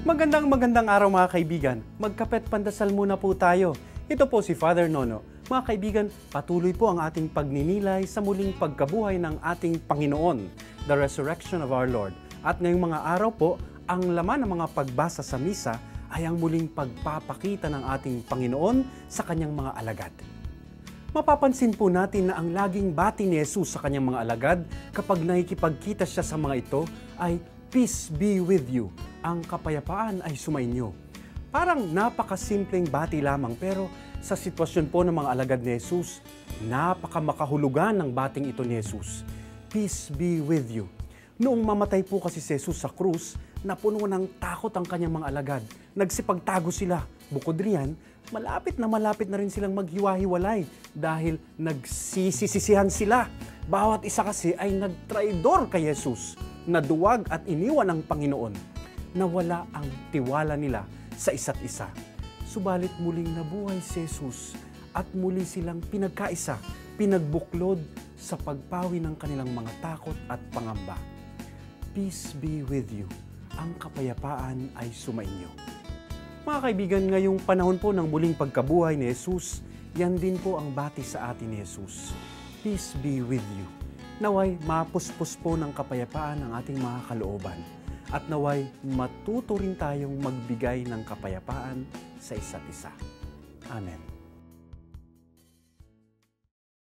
Magandang araw mga kaibigan. Magkapet pandasal muna po tayo. Ito po si Father Nono. Mga kaibigan, patuloy po ang ating pagninilay sa muling pagkabuhay ng ating Panginoon, the resurrection of our Lord. At ngayong mga araw po, ang laman ng mga pagbasa sa misa ay ang muling pagpapakita ng ating Panginoon sa kanyang mga alagad. Mapapansin po natin na ang laging bati ni Jesus sa kanyang mga alagad kapag nakikipagkita siya sa mga ito ay, "Peace be with you." Ang kapayapaan ay sumainyo. Parang napakasimpleng bati lamang pero sa sitwasyon po ng mga alagad ni Jesus, napakamakahulugan ng bating ito ni Jesus. Peace be with you. Noong mamatay po kasi si Jesus sa krus, napuno ng takot ang kanyang mga alagad. Nagsipagtago sila. Bukod riyan, malapit na rin silang maghiwa-hiwalay dahil nagsisisihan sila. Bawat isa kasi ay nagtraidor kay Jesus, naduwag at iniwan ng Panginoon. Nawala ang tiwala nila sa isa't isa. Subalit muling nabuhay si Jesus at muli silang pinagkaisa, pinagbuklod sa pagpawi ng kanilang mga takot at pangamba. Peace be with you. Ang kapayapaan ay sumainyo. Mga kaibigan, ngayong panahon po ng muling pagkabuhay ni Jesus, yan din po ang bati sa atin ni Jesus. Peace be with you. Naway mapuspos po ng kapayapaan ang ating mga kalooban. At naway matuto rin tayong magbigay ng kapayapaan sa isa't isa. Amen.